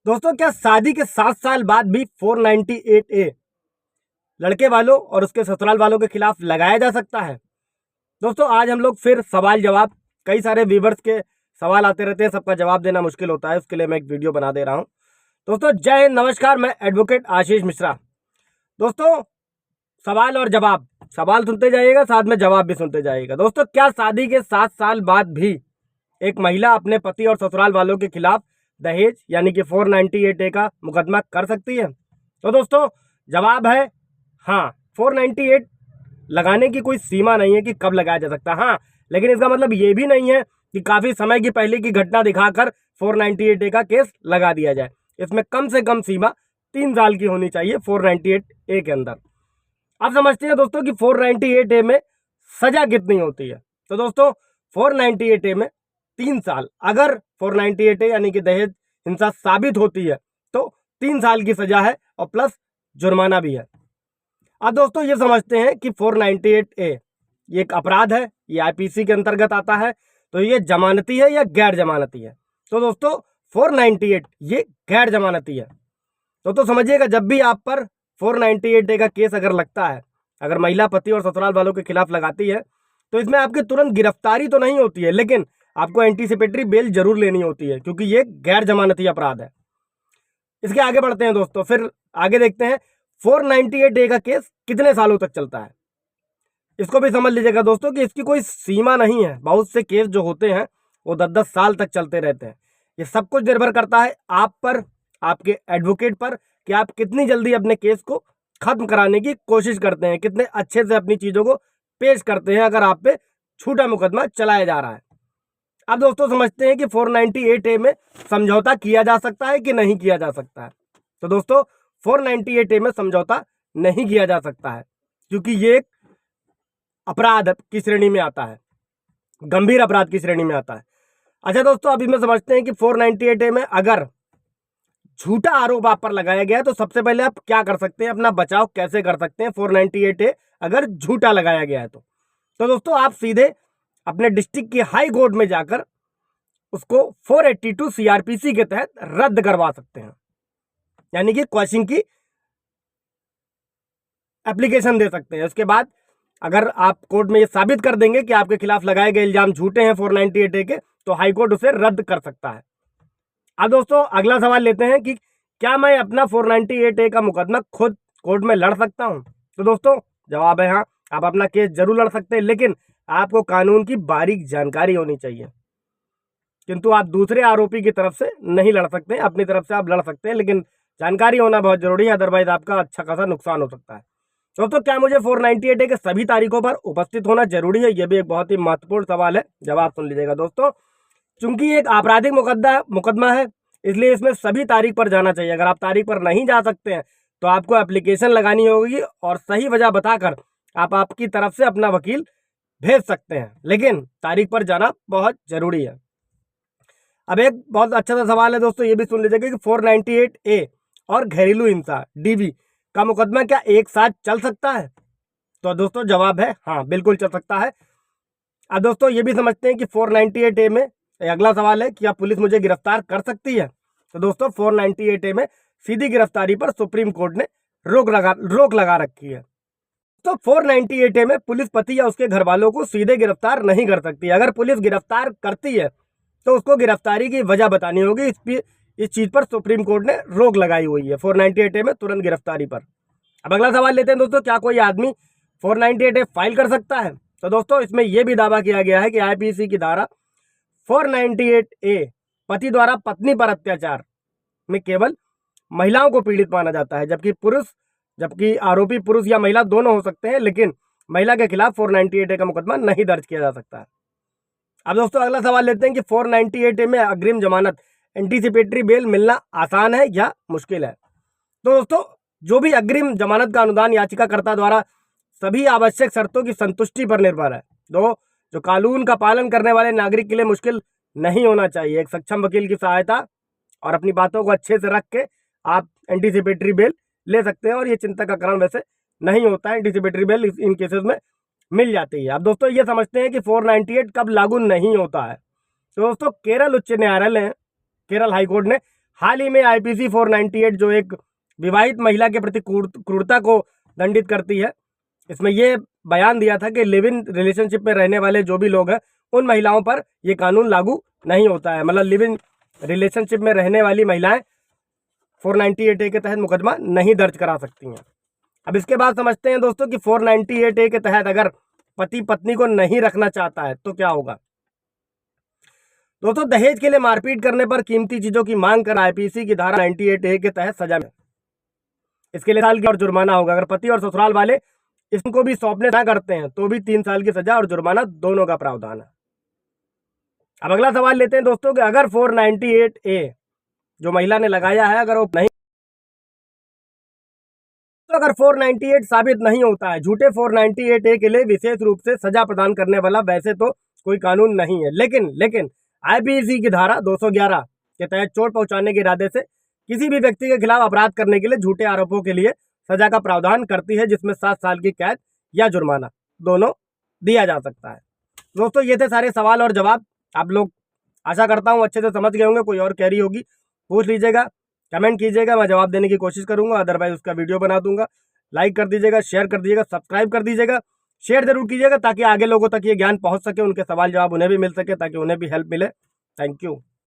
दोस्तों, क्या शादी के 7 साल बाद भी 498A लड़के वालों और उसके ससुराल वालों के खिलाफ लगाया जा सकता है? दोस्तों, आज हम लोग फिर सवाल जवाब, कई सारे व्यूवर्स के सवाल आते रहते हैं, सबका जवाब देना मुश्किल होता है, उसके लिए मैं एक वीडियो बना दे रहा हूं। दोस्तों, जय हिंद, नमस्कार। मैं एडवोकेट आशीष मिश्रा। दोस्तों, सवाल और जवाब, सवाल सुनते जाइएगा, साथ में जवाब भी सुनते जाइएगा। दोस्तों, क्या शादी के 7 साल बाद भी एक महिला अपने पति और ससुराल वालों के खिलाफ दहेज यानी कि 498A का मुकदमा कर सकती है? तो दोस्तों, जवाब है हाँ। 498 लगाने की कोई सीमा नहीं है कि कब लगाया जा सकता है, हाँ, लेकिन इसका मतलब ये भी नहीं है कि काफी समय की पहले की घटना दिखाकर 498A का केस लगा दिया जाए। इसमें कम से कम सीमा 3 साल की होनी चाहिए 498A के अंदर। आप समझते हैं दोस्तों कि 498A में सजा कितनी होती है? तो दोस्तों, 498A में 3 साल, अगर 498A यानी कि दहेज हिंसा साबित होती है तो 3 साल की सजा है और प्लस जुर्माना भी है। अब दोस्तों, ये समझते हैं कि 498A ये एक अपराध है, ये आईपीसी के अंतर्गत आता है, तो ये जमानती है या गैर जमानती है? तो दोस्तों, 498 ये गैर जमानती है। तो समझिएगा, जब भी आप पर 498A का केस अगर लगता है, अगर महिला पति और ससुराल वालों के खिलाफ लगाती है, तो इसमें आपकी तुरंत गिरफ्तारी तो नहीं होती है, लेकिन आपको एंटीसिपेटरी बेल जरूर लेनी होती है, क्योंकि ये गैर जमानती अपराध है। इसके आगे बढ़ते हैं दोस्तों, फिर आगे देखते हैं 498A का केस कितने सालों तक चलता है। इसको भी समझ लीजिएगा दोस्तों कि इसकी कोई सीमा नहीं है। बहुत से केस जो होते हैं वो 10-10 साल तक चलते रहते हैं। ये सब कुछ निर्भर करता है आप पर, आपके एडवोकेट पर, कि आप कितनी जल्दी अपने केस को खत्म कराने की कोशिश करते हैं, कितने अच्छे से अपनी चीजों को पेश करते हैं अगर आप पे झूठा मुकदमा चलाया जा रहा है। अब दोस्तों, समझते हैं कि 498A में समझौता किया जा सकता है कि नहीं किया जा सकता है। तो दोस्तों, 498A में समझौता नहीं किया जा सकता है, क्योंकि ये एक अपराध की श्रेणी में आता है, गंभीर अपराध की श्रेणी में आता है। अच्छा दोस्तों, अभी में समझते हैं कि 498A में अगर झूठा आरोप आप पर लगाया गया है तो सबसे पहले आप क्या कर सकते हैं, अपना बचाव कैसे कर सकते हैं 498A अगर झूठा लगाया गया है तो दोस्तों, आप सीधे अपने डिस्ट्रिक्ट की हाई कोर्ट में जाकर उसको 482 CRPC के तहत रद्द करवा सकते हैं, यानी कि क्वॉशिंग की एप्लीकेशन दे सकते हैं। उसके बाद अगर आप कोर्ट में ये साबित कर देंगे कि आपके खिलाफ लगाए गए इल्जाम झूठे हैं 498A के, तो हाईकोर्ट उसे रद्द कर सकता है। अब दोस्तों, अगला सवाल लेते हैं कि क्या मैं अपना 498A का मुकदमा खुद कोर्ट में लड़ सकता हूं? तो दोस्तों, जवाब है हाँ, आप अपना केस जरूर लड़ सकते हैं, लेकिन आपको कानून की बारीक जानकारी होनी चाहिए। किंतु आप दूसरे आरोपी की तरफ से नहीं लड़ सकते, अपनी तरफ से आप लड़ सकते हैं, लेकिन जानकारी होना बहुत जरूरी है, अदरवाइज आपका अच्छा खासा नुकसान हो सकता है। दोस्तों, क्या मुझे 498A के सभी तारीखों पर उपस्थित होना जरूरी है? यह भी एक बहुत ही महत्वपूर्ण सवाल है, जवाब सुन लीजिएगा दोस्तों। चूंकि एक आपराधिक मुकदमा है, इसलिए इसमें सभी तारीख पर जाना चाहिए। अगर आप तारीख पर नहीं जा सकते हैं तो आपको एप्लीकेशन लगानी होगी और सही वजह बताकर आप आपकी तरफ से अपना वकील भेज सकते हैं, लेकिन तारीख पर जाना बहुत जरूरी है। अब एक बहुत अच्छा सा सवाल है दोस्तों, ये भी सुन लीजिएगा कि 498A और घरेलू हिंसा DV का मुकदमा क्या एक साथ चल सकता है? तो दोस्तों, जवाब है हाँ, बिल्कुल चल सकता है। अब दोस्तों, ये भी समझते हैं कि 498A में अगला सवाल है, क्या पुलिस मुझे गिरफ्तार कर सकती है? तो दोस्तों, 498A में सीधी गिरफ्तारी पर सुप्रीम कोर्ट ने रोक लगा रखी है। तो 498A में पुलिस पति या उसके घर वालों को सीधे गिरफ्तार नहीं कर सकती। अगर पुलिस गिरफ्तार करती है तो उसको गिरफ्तारी की वजह बतानी होगी। इस चीज पर सुप्रीम कोर्ट ने रोक लगाई हुई है 498A में तुरंत गिरफ्तारी पर। अब अगला सवाल लेते हैं दोस्तों, क्या कोई आदमी 498A फाइल कर सकता है? तो दोस्तों, इसमें यह भी दावा किया गया है कि आईपीसी की धारा 498A पति द्वारा पत्नी पर अत्याचार में केवल महिलाओं को पीड़ित माना जाता है, जबकि आरोपी पुरुष या महिला दोनों हो सकते हैं, लेकिन महिला के खिलाफ 498A का मुकदमा नहीं दर्ज किया जा सकता है। अब दोस्तों, अगला सवाल लेते हैं कि 498A में अग्रिम जमानत एंटीसिपेटरी बेल मिलना आसान है या मुश्किल है? तो दोस्तों, जो भी अग्रिम जमानत का अनुदान याचिकाकर्ता द्वारा सभी आवश्यक शर्तों की संतुष्टि पर निर्भर है, जो कानून का पालन करने वाले नागरिक के लिए मुश्किल नहीं होना चाहिए। एक सक्षम वकील की सहायता और अपनी बातों को अच्छे से रख के आप एंटीसिपेटरी बेल ले सकते हैं, और ये चिंता का कारण वैसे नहीं होता है। एंटीसिपेटरी बेल इन केसेस में मिल जाती है। अब दोस्तों, ये समझते हैं कि 498 कब लागू नहीं होता है। तो दोस्तों, केरल उच्च न्यायालय, केरल हाईकोर्ट ने हाल ही में आईपीसी 498 जो एक विवाहित महिला के प्रति क्रूरता को दंडित करती है, इसमें ये बयान दिया था कि लिव इन रिलेशनशिप में रहने वाले जो भी लोग हैं उन महिलाओं पर ये कानून लागू नहीं होता है। मतलब लिव इन रिलेशनशिप में रहने वाली महिलाएं 498A के तहत मुकदमा नहीं दर्ज करा सकती हैं। अब इसके बाद समझते हैं दोस्तों कि 498A के तहत अगर पति पत्नी को नहीं रखना चाहता है तो क्या होगा। दोस्तों, दहेज के लिए मारपीट करने पर कीमती चीजों की मांग कर आईपीसी की धारा 98A के तहत सजा में इसके लिए 3 साल की और जुर्माना होगा। अगर पति और ससुराल वाले इसको भी सौंपने ना करते हैं तो भी 3 साल की सजा और जुर्माना दोनों का प्रावधान है। अब अगला सवाल लेते हैं दोस्तों कि अगर 498A जो महिला ने लगाया है अगर वो नहीं, तो अगर 498 साबित नहीं होता है, झूठे 498A के लिए विशेष रूप से सजा प्रदान करने वाला वैसे तो कोई कानून नहीं है, लेकिन आईपीसी की धारा 211 के तहत चोट पहुंचाने के इरादे से किसी भी व्यक्ति के खिलाफ अपराध करने के लिए झूठे आरोपों के लिए सजा का प्रावधान करती है, जिसमें 7 साल की कैद या जुर्माना दोनों दिया जा सकता है। दोस्तों, ये थे सारे सवाल और जवाब। आप लोग आशा करता हूँ अच्छे से समझ गए होंगे। कोई और क्वेरी होगी पूछ लीजिएगा, कमेंट कीजिएगा, मैं जवाब देने की कोशिश करूंगा। अदरवाइज उसका वीडियो बना दूंगा। लाइक कर दीजिएगा, शेयर कर दीजिएगा, सब्सक्राइब कर दीजिएगा, शेयर जरूर कीजिएगा ताकि आगे लोगों तक ये ज्ञान पहुंच सके, उनके सवाल जवाब उन्हें भी मिल सके, ताकि उन्हें भी हेल्प मिले। Thank you.